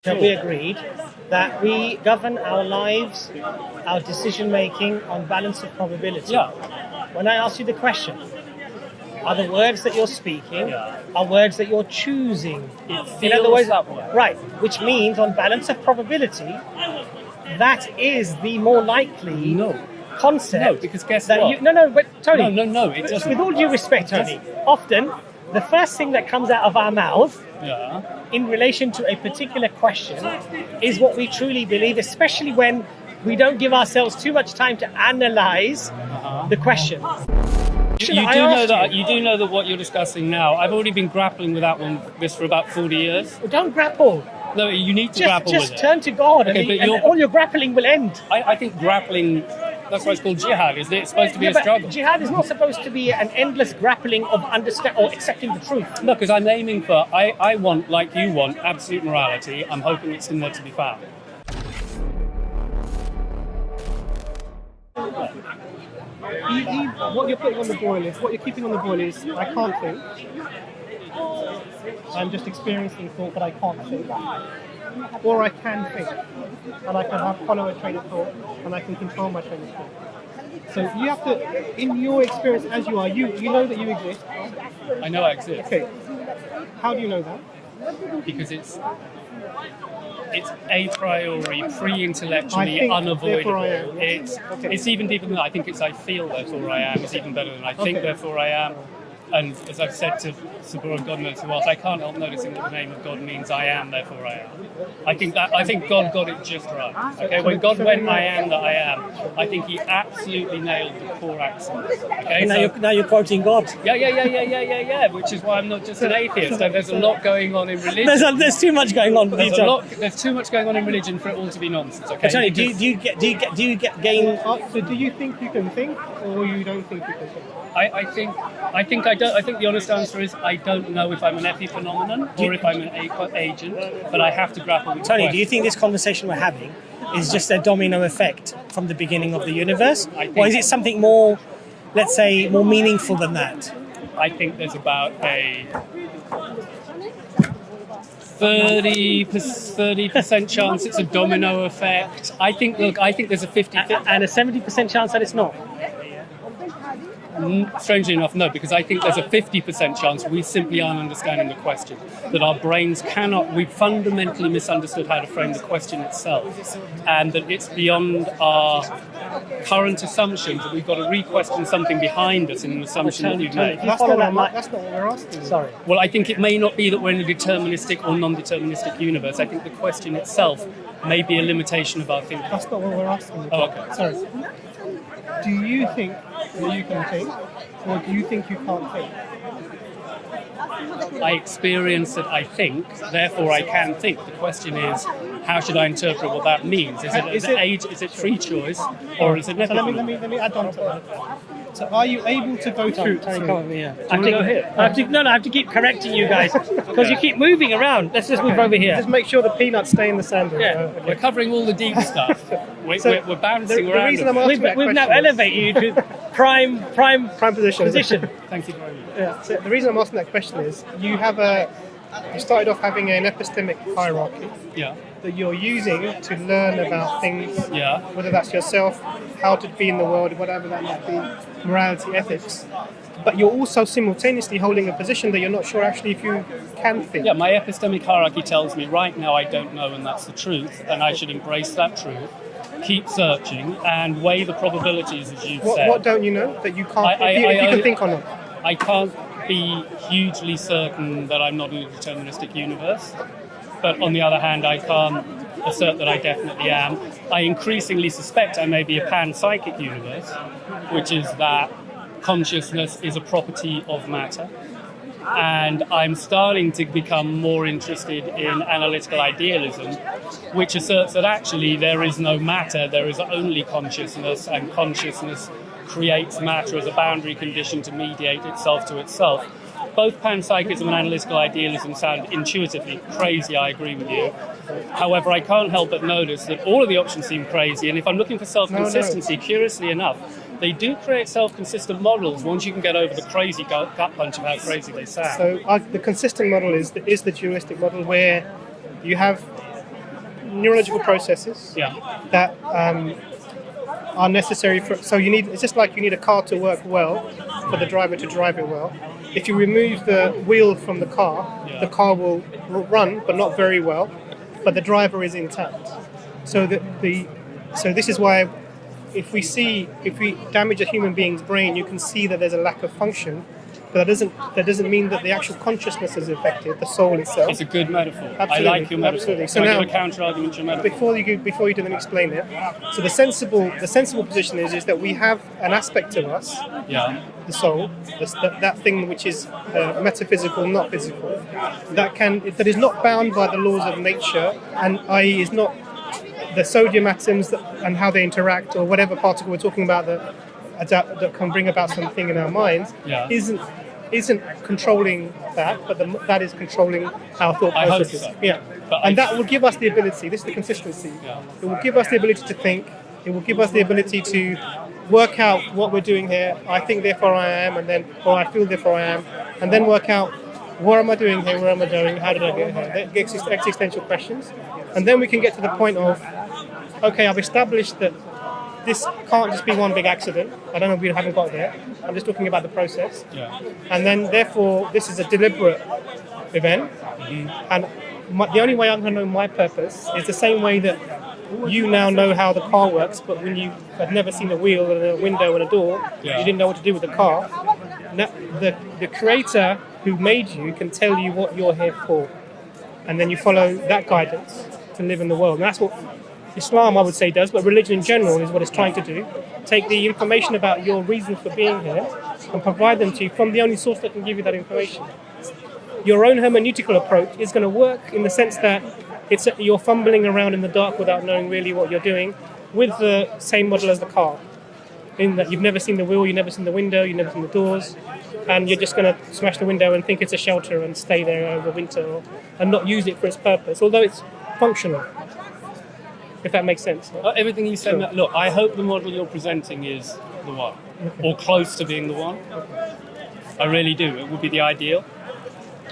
We agreed that we govern our lives, our decision making on balance of probability. Yeah. When I ask you the question, are the words that you're speaking are words that you're choosing? In other words, that way. Right, which means on balance of probability, that is the more likely concept. No, because guess that what? But Tony. No, it doesn't. With all due respect, Tony, often the first thing that comes out of our mouth in relation to a particular question is what we truly believe, especially when we don't give ourselves too much time to analyze the question. You do know that what you're discussing now, I've already been grappling with this for about 40 years. Well, don't grapple. No, you need to grapple with it. Just turn to God, Okay, and all your grappling will end. I think grappling, that's why it's called jihad, isn't it? It's supposed to be a struggle. Jihad is not supposed to be an endless grappling of understanding or accepting the truth. No, because I'm aiming for, I want, like you want, absolute morality. I'm hoping it's in there to be found. What you're putting on the boil is, what you're keeping on the boil is, I can't think. I'm just experiencing thought, but I can't think. Or I can think, and I can follow a train of thought, and I can control my train of thought. So you have to, in your experience as you are, you know that you exist. I know I exist. Okay. How do you know that? Because it's a priori, pre-intellectually unavoidable. It's even deeper than that. I think it's I feel, therefore I am. It's even better than I think, therefore I am. And as I've said to Sabur and God knows who else, I can't help noticing that the name of God means I am, therefore I am. I think God got it just right. Okay, when God went I am that I am, I think he absolutely nailed the core accent. Okay, Now you're quoting God. Yeah. Which is why I'm not just an atheist. There's a lot going on in religion. There's too much going on. There's too much going on in religion for it all to be nonsense. Okay. Tony, do you get gain? So do you think you can think, or you don't think you can think? I think I don't. I think the honest answer is I don't know if I'm an epiphenomenon or if I'm an agent, but I have to grapple with Tony, do you think this conversation we're having is just a domino effect from the beginning of the universe? Or is it something more, let's say, more meaningful than that? I think there's about a 30% chance it's a domino effect. I think there's a 50% and a 70% chance that it's not. Strangely enough, no, because I think there's a 50% chance we simply aren't understanding the question. That our brains we've fundamentally misunderstood how to frame the question itself. And that it's beyond our current assumptions, that we've got to re-question something behind us in an assumption that we've made. That's not what we're asking. Sorry. Well, I think it may not be that we're in a deterministic or non-deterministic universe. I think the question itself may be a limitation of our thinking. That's not what we're asking. Oh, okay. Sorry. Do you think that you can think, or do you think you can't think? I experience that I think, therefore I can think. The question is, how should I interpret what that means? Is it free choice, or is it So let me add on to that. So are you able to go through? I have to keep correcting you guys because you keep moving around. Let's just move over here. Just make sure the peanuts stay in the sandwich. Yeah, we're covering all the deep stuff. We're bouncing around. The reason I'm asking that we've now elevated you to prime position. Thank you very much. Yeah. So the reason I'm asking that question is you started off having an epistemic hierarchy that you're using to learn about things, whether that's yourself, how to be in the world, whatever that might be, morality, ethics. But you're also simultaneously holding a position that you're not sure actually if you can think. Yeah, my epistemic hierarchy tells me right now I don't know, and that's the truth, and I should embrace that truth, keep searching, and weigh the probabilities, as you've said. What don't you know that you can't, if you can think or not? I can't be hugely certain that I'm not in a deterministic universe, but on the other hand, I can't assert that I definitely am. I increasingly suspect I may be a pan-psychic universe, which is that consciousness is a property of matter, and I'm starting to become more interested in analytical idealism, which asserts that actually there is no matter, there is only consciousness, and consciousness creates matter as a boundary condition to mediate itself to itself. Both panpsychism and analytical idealism sound intuitively crazy, I agree with you. However, I can't help but notice that all of the options seem crazy, and if I'm looking for self-consistency, curiously enough, they do create self-consistent models once you can get over the crazy gut punch of how crazy they sound. So the consistent model is the dualistic model where you have neurological processes that are necessary for. So it's just like you need a car to work well for the driver to drive it well. If you remove the wheel from the car will run, but not very well. But the driver is intact. So so this is why if we damage a human being's brain, you can see that there's a lack of function. But that doesn't mean that the actual consciousness is affected, the soul itself. It's a good metaphor. Absolutely, I like your metaphor. Absolutely. So now, a counter argument to your metaphor. Before you then explain it, so the sensible position is that we have an aspect of us, the soul, that thing which is metaphysical, not physical, that is not bound by the laws of nature, and i.e. is not the sodium atoms and how they interact, or whatever particle we're talking about that can bring about something in our minds, isn't controlling that, but that is controlling our thought processes. I hope so. And that will give us the ability. This is the consistency. It will give us the ability to think. It will give us the ability to work out what we're doing here. I think, therefore I am, or I feel, therefore I am, and then work out what am I doing here, where am I going, how did I get here? That existential questions, and then we can get to the point of, okay, I've established that this can't just be one big accident. I don't know, we haven't got there. I'm just talking about the process. And then, therefore, this is a deliberate event. And the only way I'm going to know my purpose is the same way that you now know how the car works, but when you had never seen a wheel and a window and a door, you didn't know what to do with the car. Now, the creator who made you can tell you what you're here for. And then you follow that guidance to live in the world. And that's what Islam, I would say, does, but religion in general is what it's trying to do. Take the information about your reason for being here and provide them to you from the only source that can give you that information. Your own hermeneutical approach is going to work in the sense that you're fumbling around in the dark without knowing really what you're doing, with the same model as the car. In that you've never seen the wheel, you've never seen the window, you've never seen the doors, and you're just going to smash the window and think it's a shelter and stay there over winter and not use it for its purpose, although it's functional. If that makes sense. Everything you said, look, I hope the model you're presenting is the one, or close to being the one. I really do. It would be the ideal.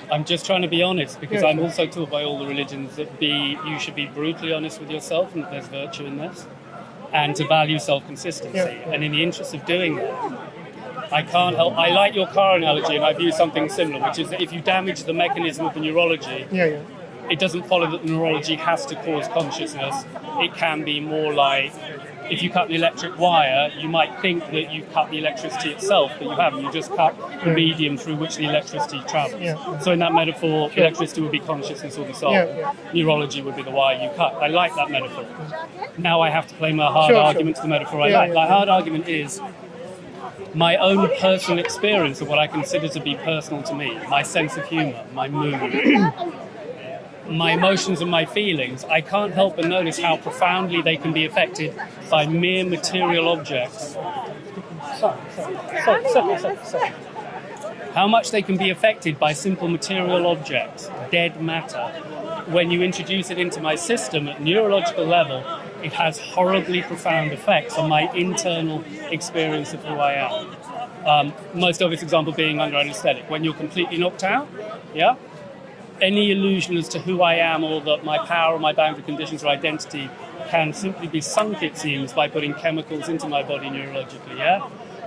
I'm just trying to be honest, because I'm also taught by all the religions that you should be brutally honest with yourself and that there's virtue in this, and to value self-consistency. And in the interest of doing that, I can't help. I like your car analogy, and I view something similar, which is that if you damage the mechanism of the neurology, it doesn't follow that the neurology has to cause consciousness. It can be more like, if you cut an electric wire, you might think that you've cut the electricity itself, but you haven't. You just cut the medium through which the electricity travels. So in that metaphor, electricity would be consciousness or the soul. Neurology would be the wire you cut. I like that metaphor. Now I have to play my hard argument to the metaphor I like. My hard argument is my own personal experience of what I consider to be personal to me, my sense of humour, my mood, my emotions and my feelings. I can't help but notice how profoundly they can be affected by mere material objects. How much they can be affected by simple material objects, dead matter. When you introduce it into my system at neurological level, it has horribly profound effects on my internal experience of who I am. Most obvious example being under anesthetic. When you're completely knocked out, any illusion as to who I am or that my power or my boundary conditions or identity can simply be sunk, it seems, by putting chemicals into my body neurologically,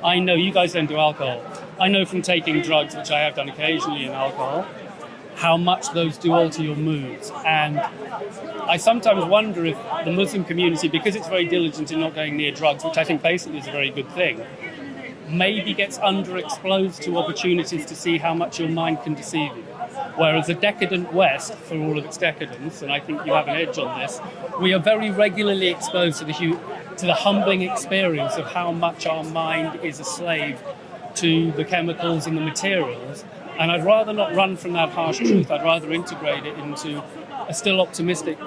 I know you guys don't do alcohol. I know from taking drugs, which I have done occasionally in alcohol, how much those do alter your moods. And I sometimes wonder if the Muslim community, because it's very diligent in not going near drugs, which I think basically is a very good thing, maybe gets underexposed to opportunities to see how much your mind can deceive you. Whereas the decadent West, for all of its decadence, and I think you have an edge on this, we are very regularly exposed to the humbling experience of how much our mind is a slave to the chemicals and the materials. And I'd rather not run from that harsh truth. I'd rather integrate it into a still optimistic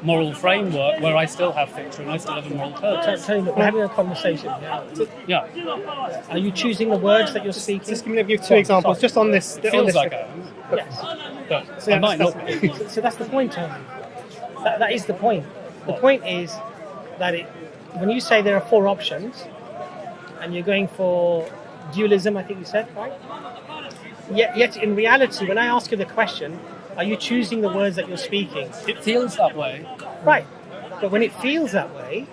moral framework where I still have Fitrah and I still have a moral purpose. Tell you, we're having a conversation. Are you choosing the words that you're speaking? Just give me two examples. Just on this. It feels like I am. Yes. But I might not be. So that's the point, Tony. That is the point. The point is that when you say there are 4 options and you're going for dualism, I think you said, right? Yet in reality, when I ask you the question, are you choosing the words that you're speaking? It feels that way. Right. But when it feels that way,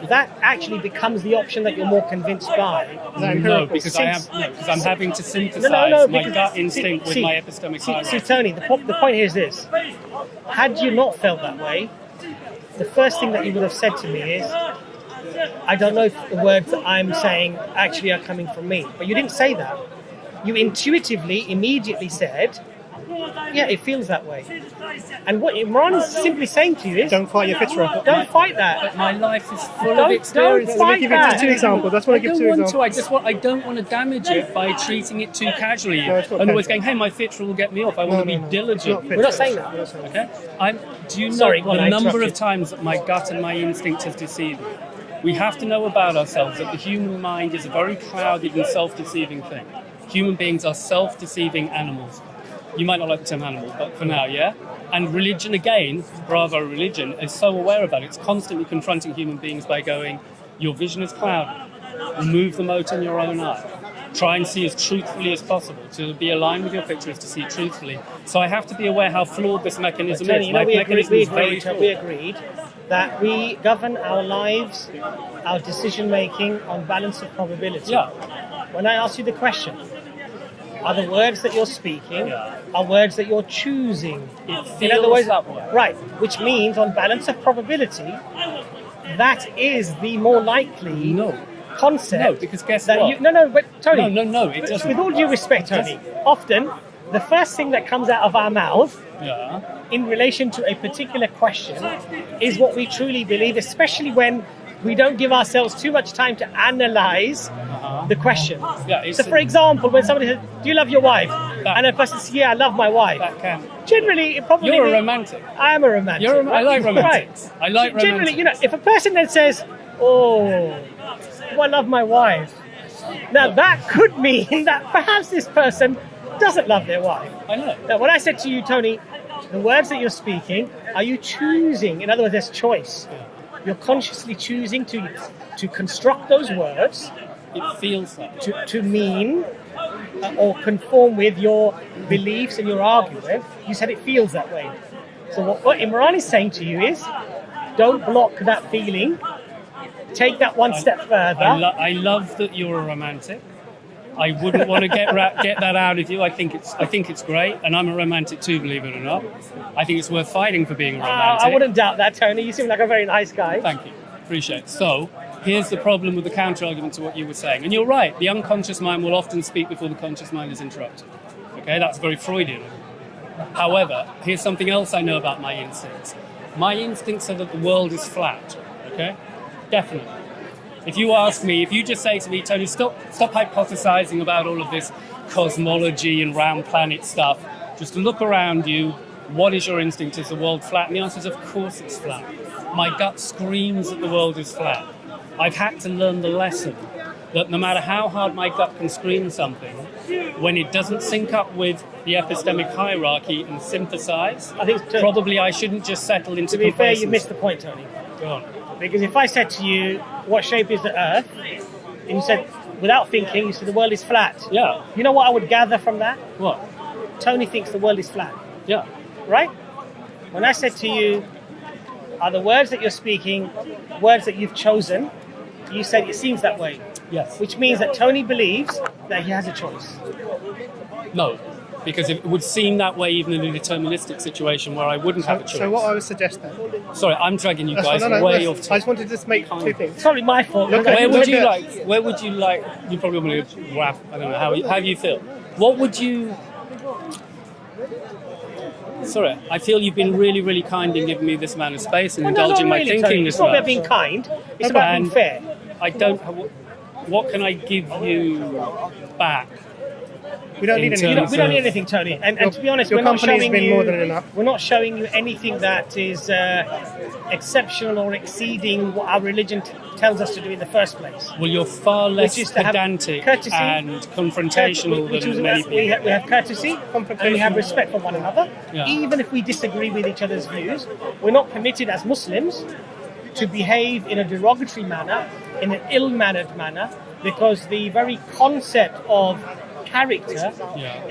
that actually becomes the option that you're more convinced by. No, because I'm having to synthesize my gut instinct with my epistemic hierarchy. See, Tony, the point here is this. Had you not felt that way, the first thing that you would have said to me is, I don't know if the words that I'm saying actually are coming from me. But you didn't say that. You intuitively, immediately said, yeah, it feels that way. And what Imran is simply saying to you is, don't fight your Fitrah. Don't fight that. But my life is full of experiences. Don't fight that. Two examples. That's what I give two examples. I don't want to damage it by treating it too casually and always going, hey, my Fitrah will get me off. I want to be diligent. We're not saying that. Okay. Do you know the number of times that my gut and my instinct has deceived me? We have to know about ourselves that the human mind is a very clouded and self-deceiving thing. Human beings are self-deceiving animals. You might not like the term animal, but for now, yeah? And religion, again, bravo religion, is so aware of that. It's constantly confronting human beings by going, your vision is clouded. Remove the mote in your own eye. Try and see as truthfully as possible. To be aligned with your Fitrah is to see truthfully. So I have to be aware how flawed this mechanism is. We agreed that we govern our lives, our decision-making on balance of probability. Yeah. When I ask you the question, are the words that you're speaking are words that you're choosing? In other words, that way. Right, which means on balance of probability, that is the more likely concept. No, because guess that what? But Tony. No, it doesn't. With all due respect, Tony, often the first thing that comes out of our mouth in relation to a particular question is what we truly believe, especially when we don't give ourselves too much time to analyze the question. So, for example, when somebody says, do you love your wife? And a person says, yeah, I love my wife. Generally, it probably... You're a romantic. I am a romantic. I like romantics. Right. I like romantics. Generally, if a person then says, oh, do I love my wife? Now, that could mean that perhaps this person doesn't love their wife. I know. Now, when I said to you, Tony, the words that you're speaking, are you choosing? In other words, there's choice. You're consciously choosing to construct those words. It feels that. To mean or conform with your beliefs and your argument. You said it feels that way. So what Imran is saying to you is, don't block that feeling. Take that one step further. I love that you're a romantic. I wouldn't want to get that out of you. I think it's great, and I'm a romantic too, believe it or not. I think it's worth fighting for being a romantic. I wouldn't doubt that, Tony. You seem like a very nice guy. Thank you. Appreciate it. So, here's the problem with the counter-argument to what you were saying. And you're right, the unconscious mind will often speak before the conscious mind is interrupted. Okay, that's very Freudian. However, here's something else I know about my instincts. My instincts are that the world is flat. Okay? Definitely. If you just say to me, Tony, stop hypothesizing about all of this cosmology and round planet stuff. Just look around you. What is your instinct? Is the world flat? And the answer is, of course it's flat. My gut screams that the world is flat. I've had to learn the lesson that no matter how hard my gut can scream something, when it doesn't sync up with the epistemic hierarchy and synthesize, probably I shouldn't just settle into complacency. To be fair, you missed the point, Tony. Go on. Because if I said to you, what shape is the Earth? And you said, without thinking, you said the world is flat. Yeah. You know what I would gather from that? What? Tony thinks the world is flat. Yeah. Right? When I said to you, are the words that you're speaking words that you've chosen? You said it seems that way. Yes. Which means that Tony believes that he has a choice. No. Because it would seem that way even in a deterministic situation where I wouldn't have a choice. So what I would suggest then... Sorry, I'm dragging you guys way off. I just wanted to just make two things. It's probably my fault. Where would you like... You probably want to wrap... I don't know, how do you feel? What would you... Sorry, I feel you've been really, really kind in giving me this amount of space and indulging my thinking Tony. as It's not well. about being kind, it's about being fair. I don't... What can I give you back? We don't need anything. We don't need anything, Tony. And to be honest, your company's been more than enough. We're not showing you anything that is exceptional or exceeding what our religion tells us to do in the first place. Well, you're far less pedantic courtesy, and confrontational than many people. We have courtesy, and we have respect for one another. Yeah. Even if we disagree with each other's views, we're not permitted as Muslims to behave in a derogatory manner, in an ill-mannered manner, because the very concept of character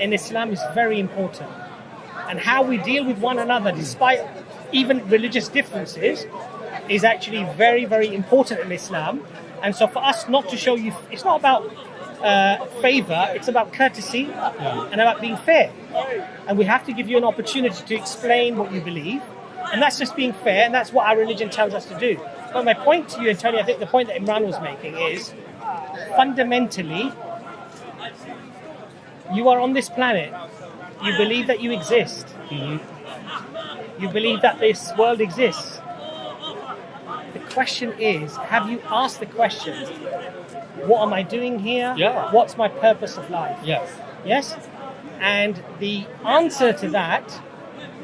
in Islam is very important. and how we deal with one another, despite even religious differences, is actually very, very important in Islam. And so for us not to show you, it's not about favor, it's about courtesy and about being fair. And we have to give you an opportunity to explain what you believe. And that's just being fair, and that's what our religion tells us to do. But my point to you, and Tony, I think the point that Imran was making is, fundamentally, you are on this planet. You believe that you exist. You believe that this world exists. The question is, have you asked the question, what am I doing here? Yeah. What's my purpose of life? Yes. Yes? And the answer to that,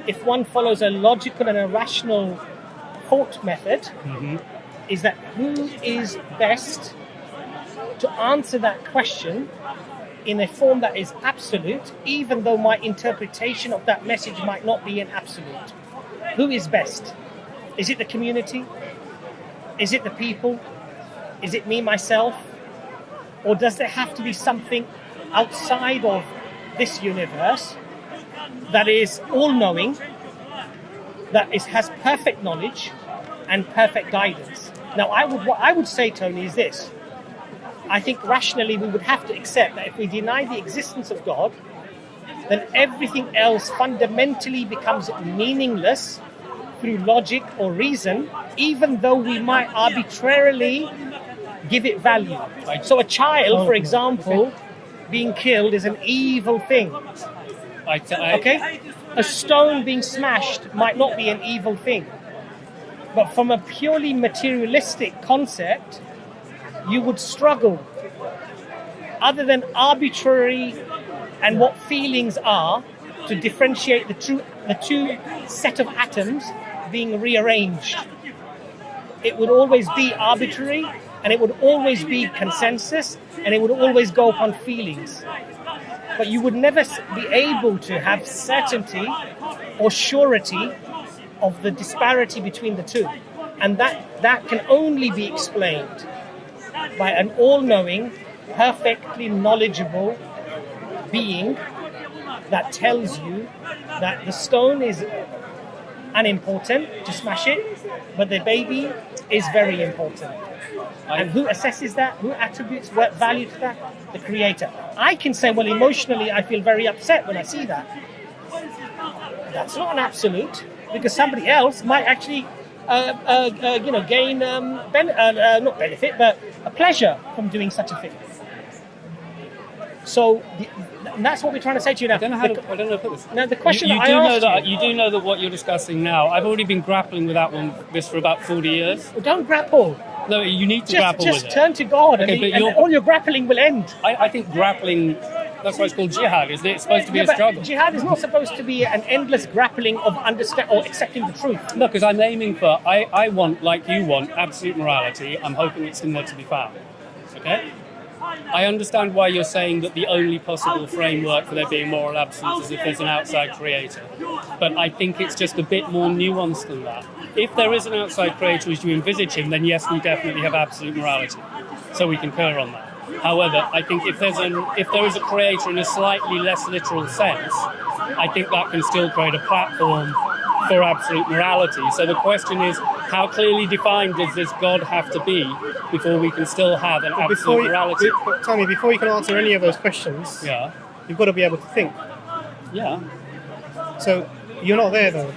if one follows a logical and a rational thought method, is that who is best to answer that question in a form that is absolute, even though my interpretation of that message might not be an absolute. Who is best? Is it the community? Is it the people? Is it me, myself? Or does there have to be something outside of this universe that is all-knowing, that has perfect knowledge and perfect guidance? Now, what I would say, Tony, is this. I think rationally we would have to accept that if we deny the existence of God, then everything else fundamentally becomes meaningless through logic or reason, even though we might arbitrarily give it value. So a child, for example, being killed is an evil thing. Okay? A stone being smashed might not be an evil thing. But from a purely materialistic concept, you would struggle, other than arbitrary and what feelings are, to differentiate the two set of atoms being rearranged. It would always be arbitrary, and it would always be consensus, and it would always go upon feelings. But you would never be able to have certainty or surety of the disparity between the two. And that can only be explained by an all-knowing, perfectly knowledgeable being that tells you that the stone is unimportant to smash it, but the baby is very important. And who assesses that? Who attributes what value to that? The Creator. I can say, well, emotionally, I feel very upset when I see that. That's not an absolute, because somebody else might actually gain not benefit, but a pleasure from doing such a thing. So and that's what we're trying to say to you now. I don't know how to put this. Now, the question you that do I know asked that you do know that what you're discussing now. I've already been grappling with this for about 40 years. Well, don't grapple. No, you need to grapple with it. Just turn to God, Okay, and all your grappling will end. I think grappling. That's why it's called jihad. Is it supposed to be a struggle? Jihad is not supposed to be an endless grappling of understand or accepting the truth. No, because I'm aiming for. I want, like you want, absolute morality. I'm hoping it's in there to be found. Okay. I understand why you're saying that the only possible framework for there being moral absolutes is if there's an outside creator. But I think it's just a bit more nuanced than that. If there is an outside creator as you envisage him, then yes, we definitely have absolute morality. So we concur on that. However, I think if there is a creator in a slightly less literal sense, I think that can still create a platform for absolute morality. So the question is, how clearly defined does this God have to be before we can still have an absolute morality? Tony, before you can answer any of those questions, you've got to be able to think. Yeah. So you're not there though.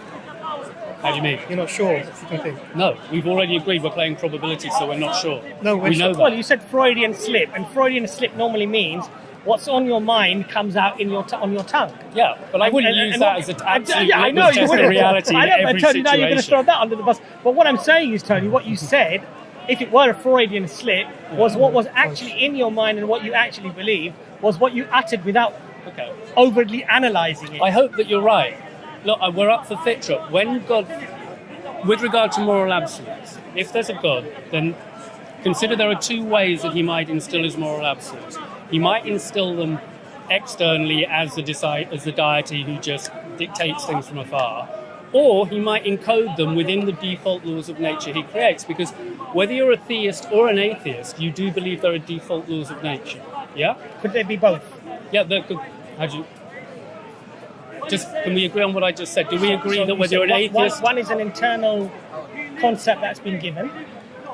How do you mean? You're not sure if you can think. No, we've already agreed we're playing probability, so we're not sure. No, we know that. Well, you said Freudian slip, and Freudian slip normally means what's on your mind comes out on your tongue. Yeah, but I wouldn't use that as an absolute test of reality in every Tony, situation. now you're going to throw that under the bus. But what I'm saying is, Tony, what you said, if it were a Freudian slip, was what was actually in your mind and what you actually believed was what you uttered without overtly analysing it. I hope that you're right. Look, we're up for Fitrah. When God, with regard to moral absolutes, if there's a God, then consider there are two ways that he might instill his moral absolutes. He might instill them externally as the deity who just dictates things from afar, or he might encode them within the default laws of nature he creates, because whether you're a theist or an atheist, you do believe there are default laws of nature. Yeah? Could there be both? Yeah, there could. How do you... can we agree on what I just said? Do we agree So that whether you're an atheist... One is an internal concept that's been given,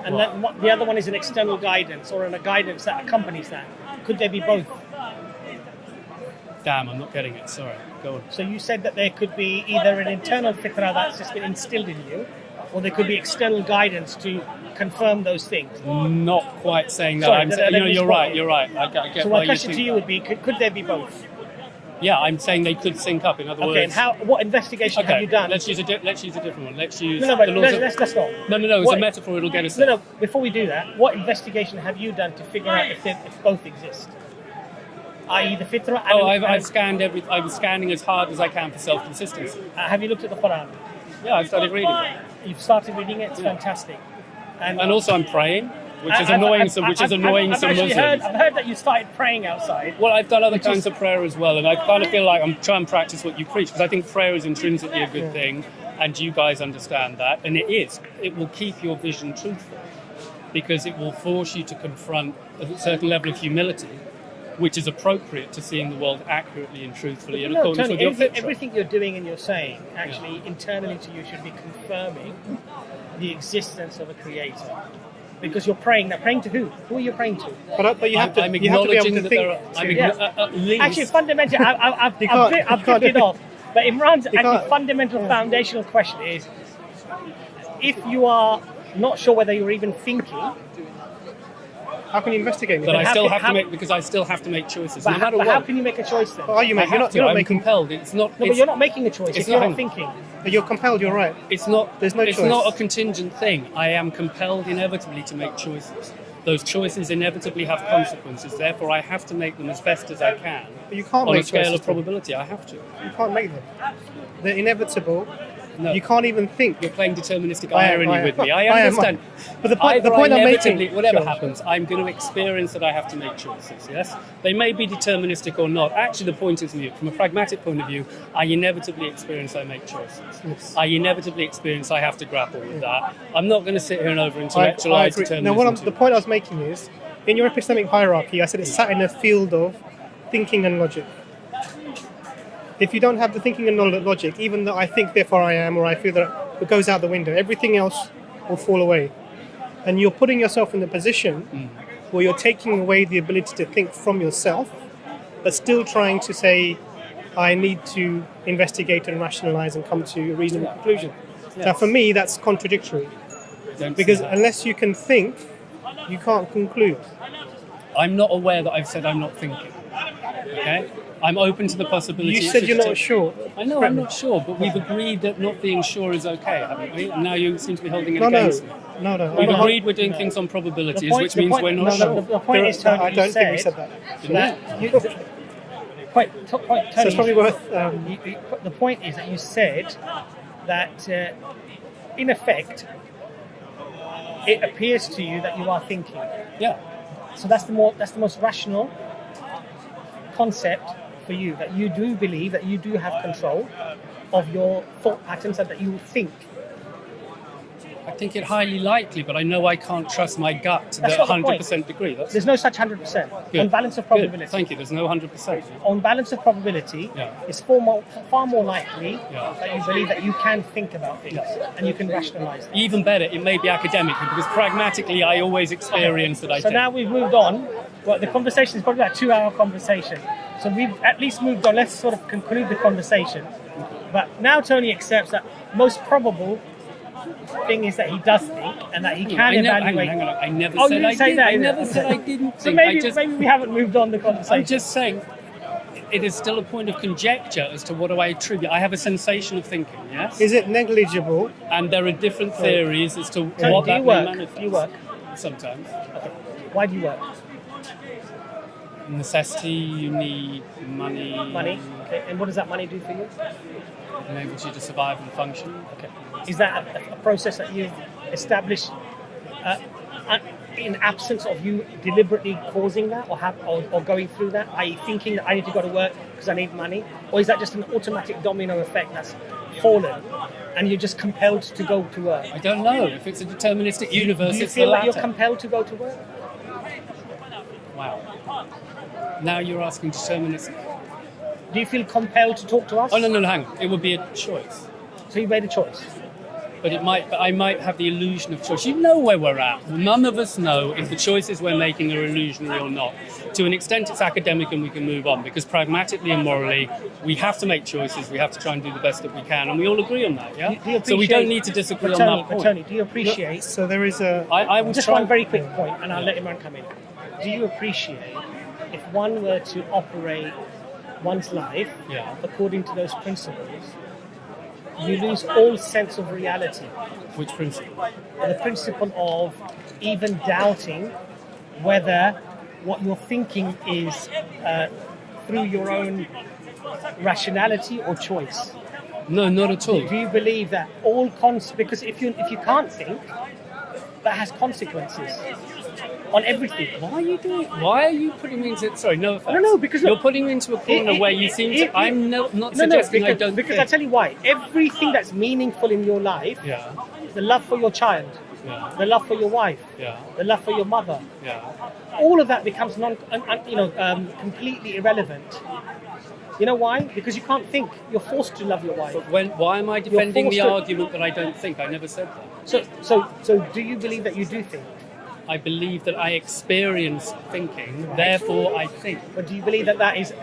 and then the other one is an external guidance or a guidance that accompanies that. Could there be both? Damn, I'm not getting it. Sorry. Go on. So you said that there could be either an internal fitrah that's just been instilled in you, or there could be external guidance to confirm those things. Not quite saying that. Sorry, You're right. I get so why my question to you would be, could there be both? Yeah, I'm saying they could sync up. In other words, and what investigation have you done? Let's use a different one. Let's use let's not. No. It's a metaphor. It'll get us there. No. Before we do that, what investigation have you done to figure out if both exist? I.e., the fitrah. I've scanned everything. I'm scanning as hard as I can for self-consistency. Have you looked at the Quran? Yeah, I've started reading. You've started reading it. It's fantastic. And also, I'm praying. Which is annoying some Muslims. I've heard that you started praying outside. Well, I've done other kinds of prayer as well, and I kind of feel like I'm trying to practice what you preach, because I think prayer is intrinsically a good thing, and you guys understand that, and it is. It will keep your vision truthful, because it will force you to confront a certain level of humility, which is appropriate to seeing the world accurately and truthfully in accordance with your fitrah. Everything you're doing and you're saying, actually, internally to you, should be confirming the existence of a creator. Because you're praying. Now, praying to who? Who are you praying to? But you have to. I'm You have to be acknowledging able to that think. Actually, fundamentally, I've drifted off. But Imran's fundamental foundational question is: if you are not sure whether you're even thinking, how can you investigate? But I still have to make choices. No matter what. How can you make a choice then? Well, you're not I'm making. compelled. It's not. No, but you're not making a choice if you're not thinking. But you're compelled. You're right. It's not. There's no choice. It's not a contingent thing. I am compelled inevitably to make choices. Those choices inevitably have consequences. Therefore, I have to make them as best as I can. But you can't on make a scale choices, of probability. I have to. You can't make them. They're inevitable. No. You can't even think. You're playing deterministic irony with me. I am. understand. But the point I'm making, whatever happens, I'm going to experience that I have to make choices. Yes, they may be deterministic or not. Actually, the point is, from a pragmatic point of view, I inevitably experience I make choices. Yes. I inevitably experience I have to grapple with that. I'm not going to sit here and over-intellectualize determinism. Now, the point I was making is, in your epistemic hierarchy, I said it's sat in a field of thinking and logic. If you don't have the thinking and logic, even though I think, therefore I am, or I feel that it goes out the window, everything else will fall away. And you're putting yourself in the position where you're taking away the ability to think from yourself, but still trying to say, I need to investigate and rationalize and come to a reasonable conclusion. Yes. Now, for me, that's contradictory. Because unless you can think, you can't conclude. I'm not aware that I've said I'm not thinking. Okay? I'm open to the possibility. You said you're not sure. I know I'm not sure, but we've agreed that not being sure is okay, haven't we? And now you seem to be holding it against me. No. We've agreed we're doing things on probabilities, which means we're not sure. The point is, Tony, I don't think we said that. So it's probably worth... the point is that you said that, in effect, it appears to you that you are thinking. Yeah. So that's the most rational concept for you, that you do believe that you do have control of your thought patterns and that you think. I think it highly likely, but I know I can't trust my gut to the 100% degree. There's no such 100%. On balance of probability. Good. Thank you. There's no 100%. On balance of probability, it's far more likely that you believe that you can think about things and you can rationalize them. Even better, it may be academically, because pragmatically I always experience that I So now we've moved on. Well, the conversation is probably about a 2-hour conversation. So we've at least moved on. Let's sort of conclude the conversation. But now Tony accepts that most probable thing is that he does think and that he can evaluate. Hang on. I never said I did. I never said I didn't think. So maybe we haven't moved on the conversation. I'm just saying it is still a point of conjecture as to what do I attribute. I have a sensation of thinking, yes? Is it negligible? And there are different theories as to so what that may manifest. Do you work? Sometimes. Okay. Why do you work? Necessity, you need money. Money? Okay. And what does that money do for you? Enables you to survive and function. Okay. Is that a process that you've established in absence of you deliberately causing that or going through that, i.e. thinking that I need to go to work because I need money? Or is that just an automatic domino effect that's fallen and you're just compelled to go to work? I don't know. If it's a deterministic universe, do you it's feel the like latter. you're compelled to go to work? Wow. Now you're asking deterministic. Do you feel compelled to talk to us? Oh, no, hang on. It would be a choice. So you made a choice? But I might have the illusion of choice. You know where we're at. None of us know if the choices we're making are illusionary or not. To an extent, it's academic and we can move on, because pragmatically and morally, we have to make choices. We have to try and do the best that we can, and we all agree on that, yeah? So we don't need to disagree on that point. Tony, do you appreciate... So there is a... I would just one very quick point, and I'll let Imran come in. Do you appreciate if one were to operate one's life according to those principles, you lose all sense of reality? Which principle? The principle of even doubting whether what you're thinking is through your own rationality or choice. No, not at all. Do you believe that all because if you can't think, that has consequences on everything? Why are you putting me into... Sorry, no offense. No, because... You're putting me into a corner where you seem to... I'm not suggesting I don't because think. I tell you why. Everything that's meaningful in your life, the love for your child, the love for your wife, the love for your mother, all of that becomes completely irrelevant. You know why? Because you can't think. You're forced to love your wife. But why am I defending the argument that I don't think? I never said that. So do you believe that you do think? I believe that I experience thinking, therefore I think. But do you believe that is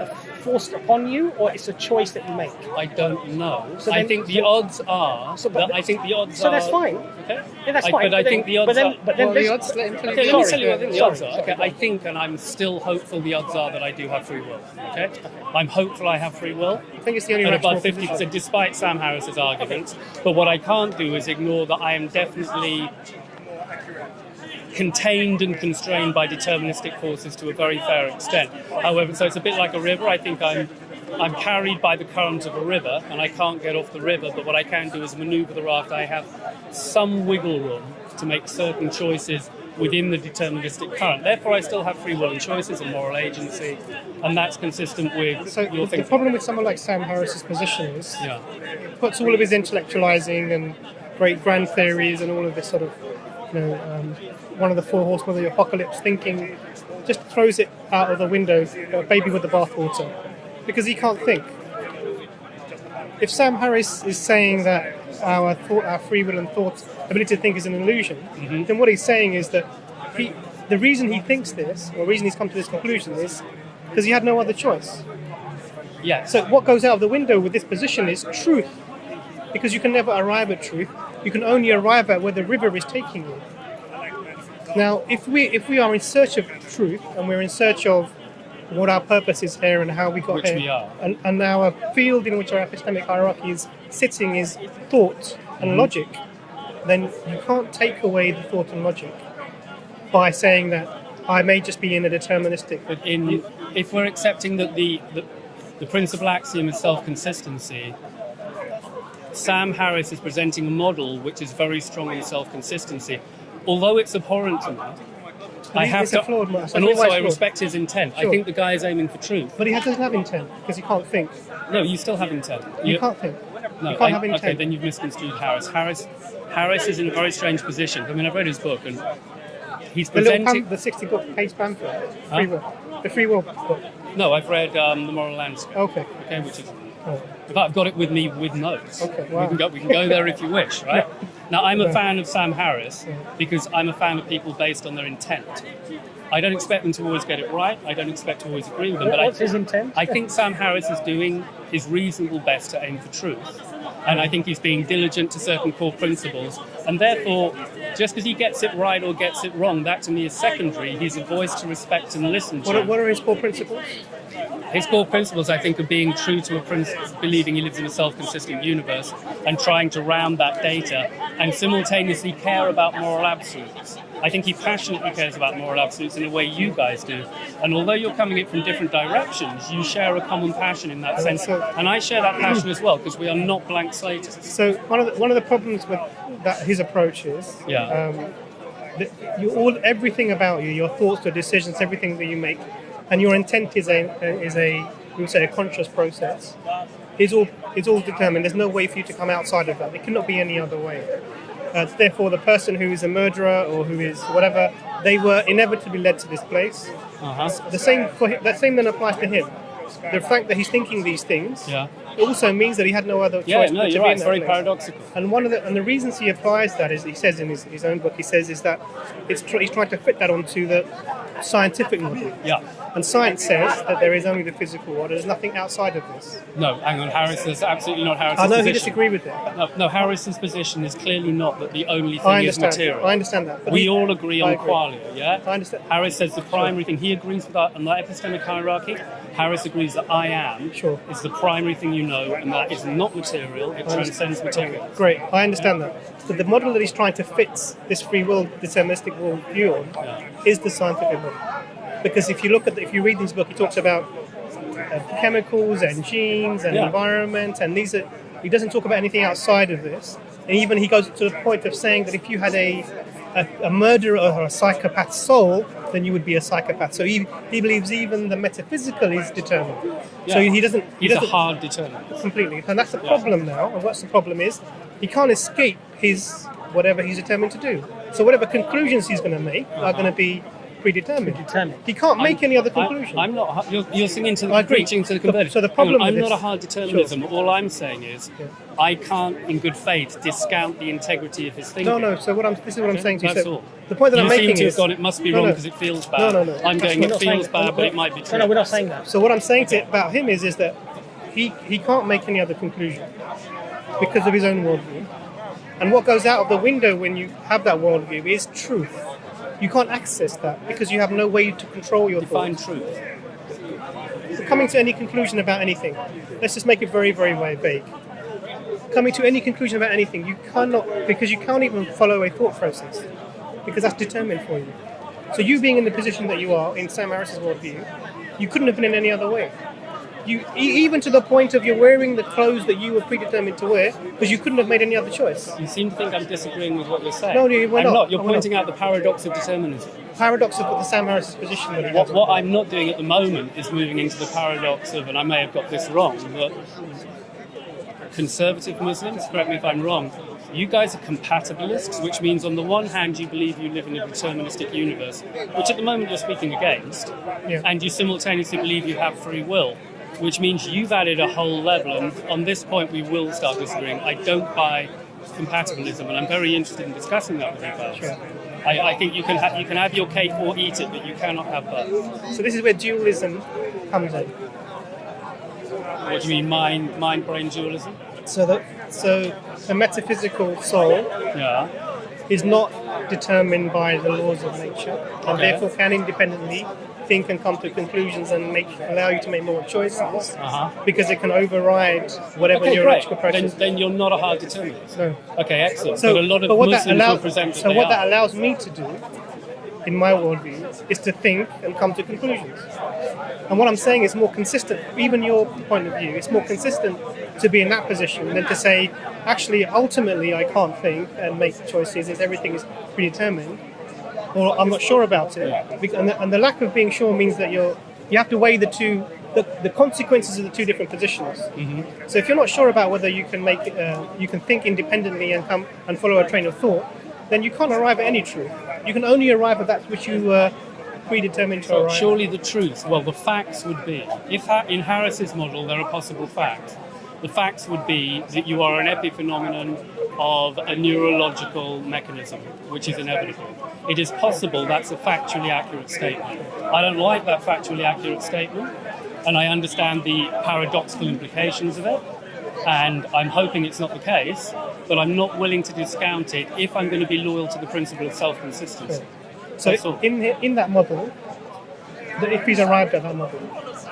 forced upon you, or it's a choice that you make? I don't know. I think the odds are... So that's fine. Okay? Yeah, that's fine. But I think the odds are... Let me tell you what I think the odds are. Okay, I think, and I'm still hopeful, the odds are that I do have free will. Okay? I'm hopeful I have free will. I think it's the only and about 50%, despite Sam Harris's arguments. But what I can't do is ignore that I am definitely contained and constrained by deterministic forces to a very fair extent. However, so it's a bit like a river. I think I'm carried by the current of a river, and I can't get off the river, but what I can do is maneuver the raft. I have some wiggle room to make certain choices within the deterministic current. Therefore, I still have free will and choices and moral agency, and that's consistent with your thinking. The problem with someone like Sam Harris's position is it puts all of his intellectualizing and great grand theories and all of this sort of, one of the four horsemen of the apocalypse thinking, just throws it out of the window, baby with the bathwater, because he can't think. If Sam Harris is saying that our free will and thought ability to think is an illusion, then what he's saying is that the reason he thinks this, or the reason he's come to this conclusion, is because he had no other choice. Yeah. So what goes out of the window with this position is truth, because you can never arrive at truth. You can only arrive at where the river is taking you. Now, if we are in search of truth, and we're in search of what our purpose is here and how we got here, we are. And our field in which our epistemic hierarchy is sitting is thought and logic, then you can't take away the thought and logic by saying that I may just be in a deterministic... But if we're accepting that the principal axiom is self-consistency, Sam Harris is presenting a model which is very strong in self-consistency. Although it's abhorrent to me, I have to... And also I respect his intent. Sure. I think the guy is aiming for truth. But he doesn't have intent, because he can't think. No, you still have intent. You can't think. No, you can't have intent. Okay, then you've misconstrued Harris. Harris is in a very strange position. I mean, I've read his book, and he's presenting... The 60-page pamphlet, the free will book. No, I've read The Moral Landscape. Okay, which is... In fact, I've got it with me with notes. Okay, wow. We can go there if you wish, right? Now, I'm a fan of Sam Harris because I'm a fan of people based on their intent. I don't expect them to always get it right. I don't expect to always agree with them. What's his intent? I think Sam Harris is doing his reasonable best to aim for truth. And I think he's being diligent to certain core principles. And therefore, just because he gets it right or gets it wrong, that to me is secondary. He's a voice to respect and listen to. What are his core principles? His core principles, I think, are being true to a principle, believing he lives in a self-consistent universe and trying to round that data and simultaneously care about moral absolutes. I think he passionately cares about moral absolutes in a way you guys do. And although you're coming at it from different directions, you share a common passion in that sense. And I share that passion as well, because we are not blank slates. So one of the problems with his approach is everything about you, your thoughts, your decisions, everything that you make, and your intent is a conscious process. It's all determined. There's no way for you to come outside of that. It cannot be any other way. Therefore, the person who is a murderer or who is whatever, they were inevitably led to this place. The same then applies to him. the fact that he's thinking these things Yeah. also means that he had no other choice. Yeah, no, but to you're be right. in It's that very place. paradoxical. And the reasons he applies that is, he says in his own book, he says is that he's trying to fit that onto the scientific model. Yeah. And science says that there is only the physical world. There's nothing outside of this. No, hang on, Harris. That's absolutely not Harris's I know position. he disagree with it. No, Harris's position is clearly not that the only I thing is understand. material. I understand that. But We all agree I on agree. qualia, yeah? I understand. Harris says the primary thing, he agrees with that on that epistemic hierarchy. Harris agrees that I am is the primary thing you know, and that is not material, it transcends material. Great, I understand that. But the model that he's trying to fit this free will, deterministic world view on, is the scientific model. Because if you read this book, he talks about chemicals and genes and environment, and he doesn't talk about anything outside of this. And even he goes to the point of saying that if you had a murderer or a psychopath's soul, then you would be a psychopath. So he believes even the metaphysical is determined. Yeah. So he doesn't. He's a hard determinant. Completely, and that's the problem now. And what's the problem is he can't escape his whatever he's determined to do. So whatever conclusions he's going to make are going to be predetermined. He can't make any other conclusion. I'm not. You're singing to I the agree. preaching to the converted. So the problem I'm with not this- a hard determinism. All I'm saying is, I can't, in good faith, discount the integrity of his thinking. No. So this is what I'm saying to you. That's So all. the point that you I'm seem making to is have gone, it must be wrong because it feels bad. No. I'm going, We're it not saying feels that. bad, but it might be true. No, we're not saying that. So what I'm saying about him is that he can't make any other conclusion because of his own worldview. And what goes out of the window when you have that worldview is truth. You can't access that because you have no way to control your Define thoughts. truth. Coming to any conclusion about anything, let's just make it very, very, very vague. Coming to any conclusion about anything, you cannot, because you can't even follow a thought process, because that's determined for you. So you being in the position that you are in Sam Harris's worldview, you couldn't have been in any other way. Even to the point of you're wearing the clothes that you were predetermined to wear, because you couldn't have made any other choice. You seem to think I'm disagreeing with what you're saying. No, we're I'm not. not. You're We're pointing not. out the paradox of determinism. Paradox of the Sam Harris's position that he has. What I'm not doing at the moment is moving into the paradox of, and I may have got this wrong, but conservative Muslims, correct me if I'm wrong, you guys are compatibilists, which means on the one hand you believe you live in a deterministic universe, which at the moment you're speaking against, and you simultaneously believe you have free will, which means you've added a whole level, and on this point we will start disagreeing. I don't buy compatibilism, and I'm very interested in discussing that with you guys. Sure. I think you can have your cake or eat it, but you cannot have both. So this is where dualism comes in. What do you mean, mind-brain dualism? So the metaphysical soul is not determined by the laws of nature, and therefore can independently think and come to conclusions and allow you to make more choices, because it can override whatever neurological process. Then you're not a hard determinist. No. Okay, excellent. So, but a lot of what Muslims that will present that what that allows me to do, in my worldview, is to think and come to conclusions. And what I'm saying is more consistent, even your point of view, it's more consistent to be in that position than to say, actually, ultimately, I can't think and make choices, everything is predetermined, or I'm not sure about it. And the lack of being sure means that you have to weigh the consequences of the two different positions. So if you're not sure about whether you can you can think independently and come and follow a train of thought, then you can't arrive at any truth. You can only arrive at that which you were predetermined to arrive at. Surely the truth, well, the facts would be, if in Harris's model there are possible facts, the facts would be that you are an epiphenomenon of a neurological mechanism, which is inevitable. It is possible that's a factually accurate statement. I don't like that factually accurate statement, and I understand the paradoxical implications of it, and I'm hoping it's not the case, but I'm not willing to discount it if I'm going to be loyal to the principle of self-consistency. So in that model, if he's arrived at that model,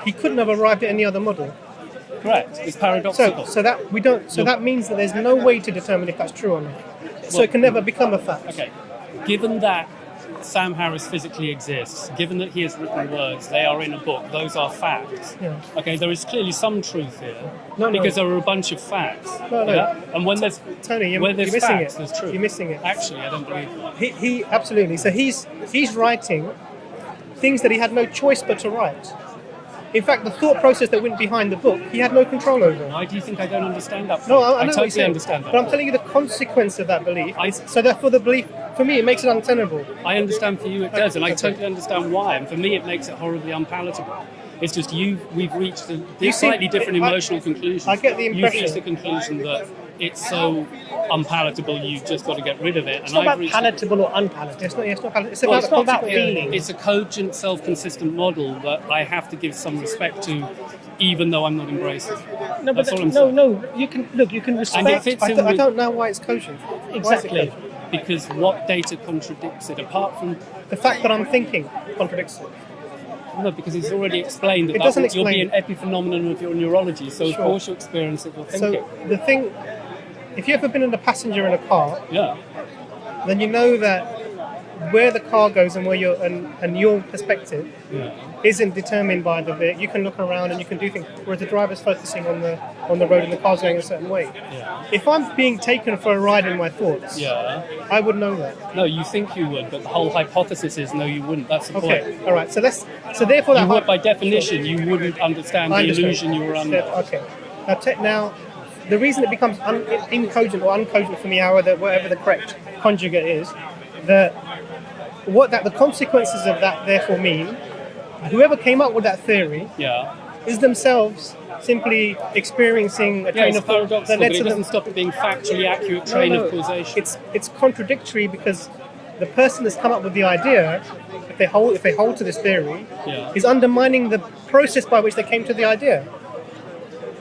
he couldn't have arrived at any other model. Correct. It's paradoxical. So that means that there's no way to determine if that's true or not. So it can never become a fact. Okay. Given that Sam Harris physically exists, given that he has written words, they are in a book, those are facts. Yeah. Okay, there is clearly some truth here, No. because there are a bunch of facts. No. Yeah? And when there's Tony, where there's you're missing facts, it. there's truth. You're missing it. Actually, I don't believe that. He absolutely. So he's writing things that he had no choice but to write. In fact, the thought process that went behind the book, he had no control over. Why do you think I don't understand that? No, point? I know what you're totally saying, understand that. but I'm telling you the consequence of that belief. So therefore, the belief, for me, it makes it untenable. I understand for you it does, and I totally understand why. And for me, it makes it horribly unpalatable. It's just we've reached a slightly different emotional conclusion. I get the impression. You've reached the conclusion that it's so unpalatable, you've just got to get rid of it. It's not about palatable or unpalatable. It's not palatable. It's not about feeling. It's a cogent, self-consistent model that I have to give some respect to, even though I'm not embracing. No, but no. You can respect. I don't know why it's cogent. Exactly. Because what data contradicts it, apart from the fact that I'm thinking contradicts it? No, because it's already explained that you'll be an epiphenomenon of your neurology, so of course you experience it with thinking. So the thing, if you've ever been a passenger in a car, then you know that where the car goes and where your perspective isn't determined by the vehicle. You can look around and you can do things, whereas the driver's focusing on the road and the car's going a certain way. Yeah. If I'm being taken for a ride in my thoughts, I would know that. No, you think you would, but the whole hypothesis is no, you wouldn't. That's the point. Okay, all right. So therefore, you would, by definition, you wouldn't understand the illusion you were under. Okay. Now, the reason it becomes incogent or uncogent for me, whatever the correct conjugate is, the consequences of that therefore mean whoever came up with that theory is themselves simply experiencing a train of thought that led to them. It doesn't stop it being factually accurate train of causation. It's contradictory because the person that's come up with the idea, if they hold to this theory, is undermining the process by which they came to the idea.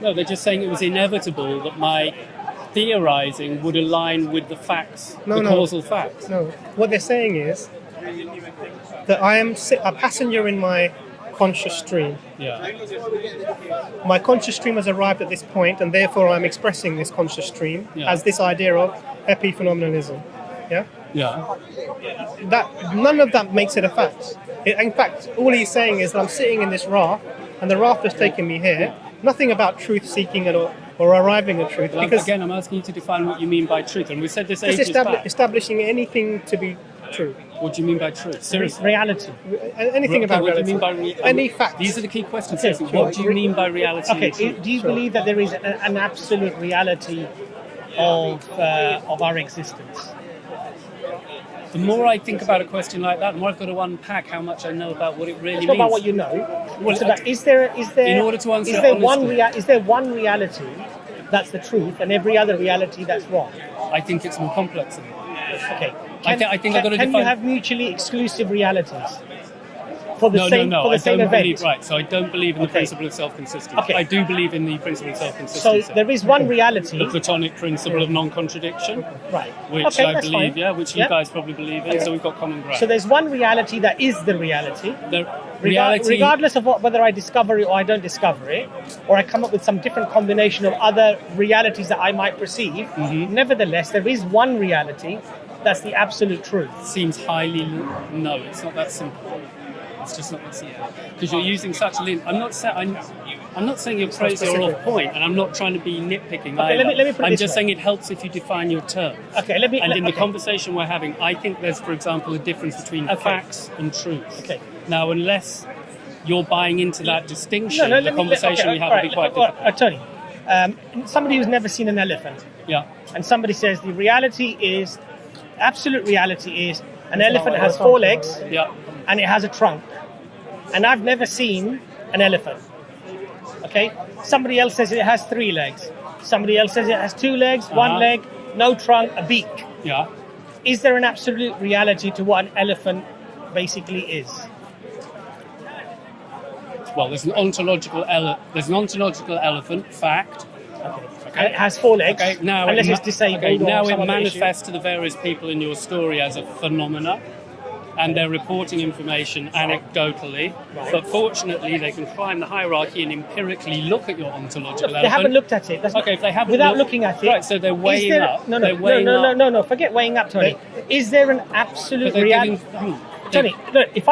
No, they're just saying it was inevitable that my theorizing would align with the facts, causal facts. No, what they're saying is that I am a passenger in my conscious stream. My conscious stream has arrived at this point, and therefore I'm expressing this conscious stream as this idea of epiphenomenalism. That none of that makes it a fact. In fact, all he's saying is that I'm sitting in this raft, and the raft has taken me here. Nothing about truth seeking or arriving at truth. Well, because again, I'm asking you to define what you mean by truth, and we said this just ages back. Establishing anything to be true. What do you mean by truth? Seriously. Reality. Anything about what reality. Do you mean by any facts. These are the key questions. What do you mean by reality? Okay. Do you believe that there is an absolute reality of our existence? The more I think about a question like that, the more I've got to unpack how much I know about what it really means. It's not about what you know. It's about, is there in order to answer is there one reality that's the truth and every other reality that's wrong? I think it's more complex than that. Okay. I think I've got to define. Can you have mutually exclusive realities for the No, same event? Right, so I don't believe in the principle of self-consistency. Okay. I do believe in the principle of self-consistency. So there is one reality. The Platonic principle of non-contradiction. Right. Which I believe, which you guys probably believe in, so we've got common ground. So there's one reality that is the reality. The reality... Regardless of whether I discover it or I don't discover it, or I come up with some different combination of other realities that I might perceive, nevertheless, there is one reality that's the absolute truth. Seems highly... No, it's not that simple. It's just not that simple. Because you're using such... I'm not saying you're crazy or off point, and I'm not trying to be nitpicking either. Let me put it I'm this just way. saying it helps if you define your terms. Okay, the conversation we're having, I think there's, for example, a difference between facts and truth. Okay. Now, unless you're buying into that distinction, the conversation we have will be quite different. Tony, somebody who's never seen an elephant, and somebody says the reality is, absolute reality is, an elephant has 4 legs, and it has a trunk. And I've never seen an elephant. Okay? Somebody else says it has 3 legs. Somebody else says it has 2 legs, 1 leg, no trunk, a beak. Is there an absolute reality to what an elephant basically is? Well, there's an ontological elephant, fact. Okay. And it has 4 legs, unless it's disabled. Okay. Now it manifests to the various people in your story as a phenomena, and they're reporting information anecdotally. Right. But fortunately, they can climb the hierarchy and empirically look at your ontological elephant. They haven't looked at it. If they haven't without looking at it. Right, so they're weighing up. No. Forget weighing up, Tony. Is there an absolute reality? Tony, look, if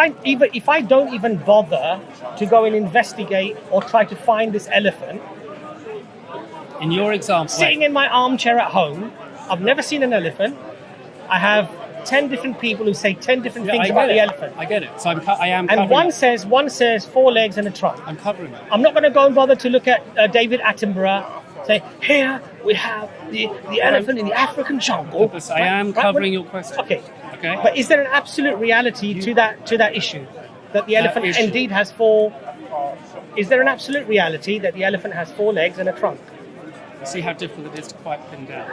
I don't even bother to go and investigate or try to find this elephant, in your example, sitting in my armchair at home, I've never seen an elephant. I have 10 different people who say 10 different things about the elephant. I get it. So I am. And one says 4 legs and a trunk. I'm covering it. I'm not going to go and bother to look at David Attenborough. Say, here we have the elephant in the African jungle. I am covering your question. Okay. But is there an absolute reality to that issue? That the elephant indeed has 4 is there an absolute reality that the elephant has 4 legs and a trunk? See how difficult it is to quite pin down.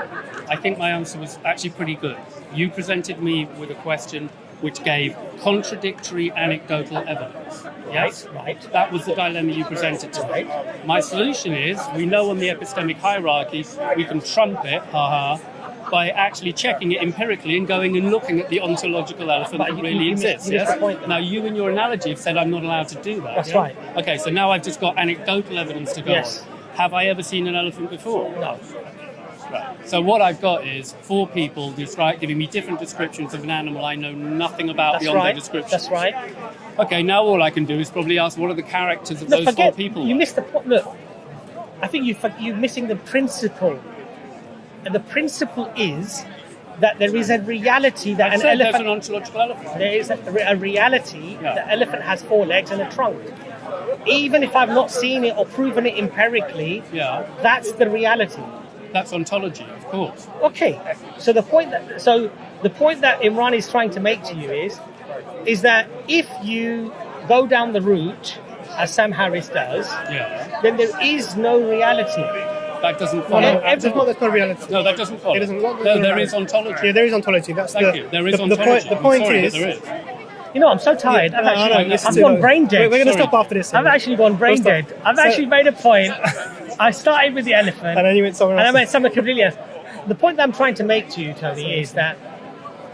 I think my answer was actually pretty good. You presented me with a question which gave contradictory anecdotal evidence. Yes? Right. That was the dilemma you presented to me. My solution is, we know on the epistemic hierarchy, we can trump it, by actually checking it empirically and going and looking at the ontological elephant that really exists. Yes? Now, you in your analogy have said I'm not allowed to do that. That's right. Okay, so now I've just got anecdotal evidence to go on. Have I ever seen an elephant before? No. Right. So what I've got is 4 people giving me different descriptions of an animal I know nothing about beyond their description. That's right. Okay, now all I can do is probably ask what are the characters of those 4 people. You missed the point. Look, I think you're missing the principle. And the principle is that there is a reality that an elephant... There's an ontological elephant. There is a reality that an elephant has 4 legs and a trunk. Even if I've not seen it or proven it empirically, that's the reality. That's ontology, of course. Okay, so the point that Imran is trying to make to you is that if you go down the route as Sam Harris does, then there is no reality. That doesn't follow. That's not reality. No, that doesn't follow. It doesn't. No, there is ontology. Yeah, there is ontology. That's Thank you. There is ontology. The point sorry, is. There is. You know, I'm so tired. I've gone brain dead. We're going to stop after this. I've actually gone brain dead. I've actually made a point. I started with the elephant. And then you went somewhere else. And I went somewhere completely else. The point that I'm trying to make to you, Tony, is that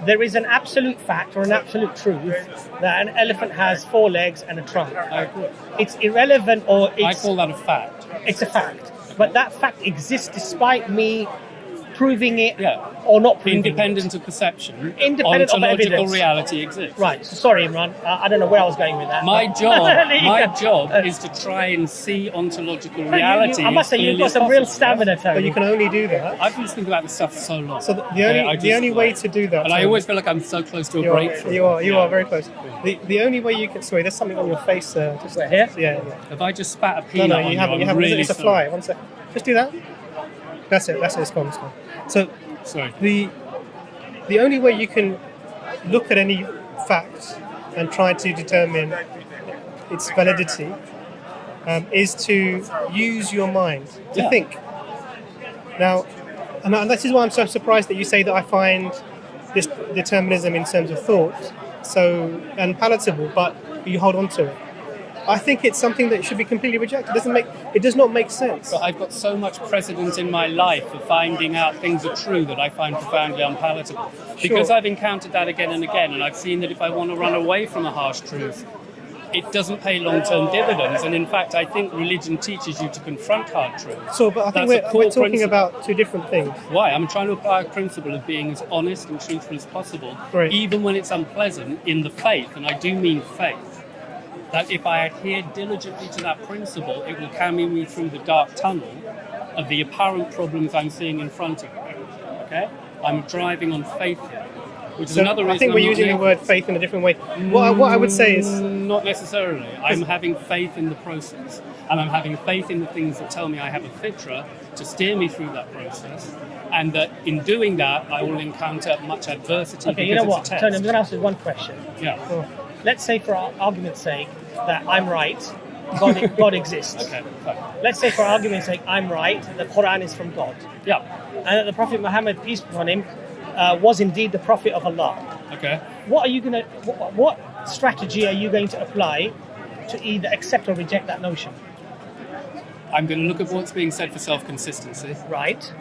there is an absolute fact or an absolute truth that an elephant has 4 legs and a trunk. I agree. It's irrelevant I call that a fact. It's a fact. But that fact exists despite me proving it or not proving Independent it. of perception, Independent of ontological evidence. reality exists. Right, so sorry Imran, I don't know where I was going with that. My job is to try and see ontological reality. I must say, you've got some real stamina, Tony. But you can only do that. I've been thinking about this stuff for so long. So the only way to do that... And I always feel like I'm so close to a breakthrough. You are very close. The only way you can... Sorry, there's something on your face. Just right here? Yeah. If I just spat a peanut No, you haven't. You haven't. Really it's a fly. 1 second. Just do that. That's it. It's gone. So... Sorry. The only way you can look at any fact and try to determine its validity is to use your mind to think. Now, and this is why I'm so surprised that you say that I find this determinism in terms of thought so unpalatable, but you hold on to it. I think it's something that should be completely rejected. It does not make sense. But I've got so much precedent in my life for finding out things are true that I find profoundly unpalatable. Because I've encountered that again and again, and I've seen that if I want to run away from a harsh truth, it doesn't pay long-term dividends. And in fact, I think religion teaches you to confront hard truths. But I think we're talking about 2 different things. Why? I'm trying to apply a principle of being as honest and truthful as possible, even when it's unpleasant, in the faith, and I do mean faith. That if I adhere diligently to that principle, it will carry me through the dark tunnel of the apparent problems I'm seeing in front of me. Okay? I'm driving on faith here, which is another reason I think we're using the word faith in a different way. What I would say is... Not necessarily. I'm having faith in the process. And I'm having faith in the things that tell me I have a Fitrah to steer me through that process. And that in doing that, I will encounter much adversity. Okay, you know what, Tony, I'm going to ask you one question. Yeah. Let's say, for argument's sake, that I'm right, God exists. Okay, fine. Let's say, for argument's sake, I'm right, the Quran is from God. Yeah. And that the Prophet Muhammad, peace be upon him, was indeed the Prophet of Allah. Okay. What strategy are you going to apply to either accept or reject that notion? I'm going to look at what's being said for self-consistency. Right.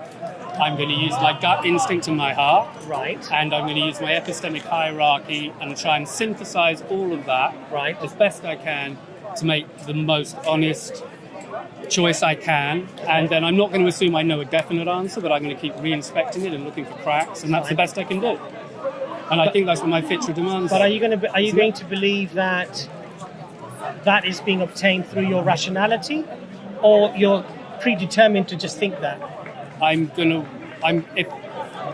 I'm going to use my gut instinct in my heart. Right. And I'm going to use my epistemic hierarchy and try and synthesize all of that as best I can to make the most honest choice I can. And then I'm not going to assume I know a definite answer, but I'm going to keep re-inspecting it and looking for cracks, and that's the best I can do. And I think that's what my Fitrah demands. But are you going to believe that that is being obtained through your rationality, or you're predetermined to just think that? If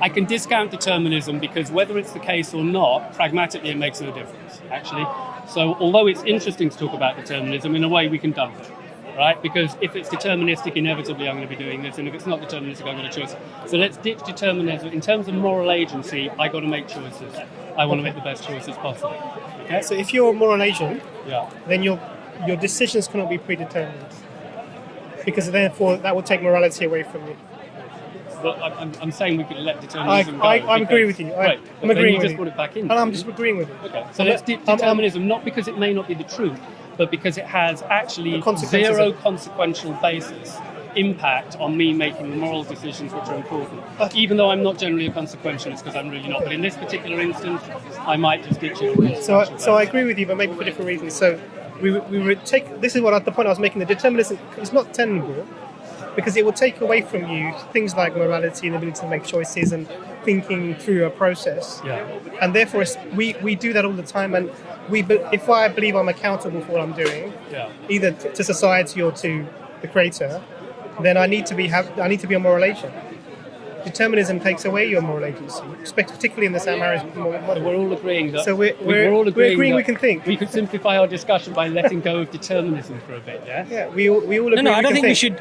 I can discount determinism, because whether it's the case or not, pragmatically it makes no difference, actually. So although it's interesting to talk about determinism, in a way we can dump it, right? Because if it's deterministic, inevitably I'm going to be doing this, and if it's not deterministic, I've got a choice. So let's ditch determinism. In terms of moral agency, I got to make choices. I want to make the best choices possible. Okay? So if you're a moral agent, then your decisions cannot be predetermined, because therefore that will take morality away from you. But I'm saying we could let determinism go. I agree with you. I'm agreeing you with just you. put it back in. And I'm just agreeing with you. Okay. So let's determinism, not because it may not be the truth, but because it has actually zero consequential basis impact on me making the moral decisions which are important. Even though I'm not generally a consequentialist, because I'm really not. But in this particular instance, I might just ditch it. So I agree with you, but maybe for different reasons. So we would take. This is the point I was making. The determinism is not tenable, because it will take away from you things like morality and the ability to make choices and thinking through a process. Yeah. And therefore, we do that all the time. And if I believe I'm accountable for what I'm doing, either to society or to the creator, then I need to be a moral agent. Determinism takes away your moral agency, particularly in the Sam Harris model. We're all agreeing that. So we're all agreeing we can think. We could simplify our discussion by letting go of determinism for a bit. Yeah. Yeah. We all agree. No, I don't think we should.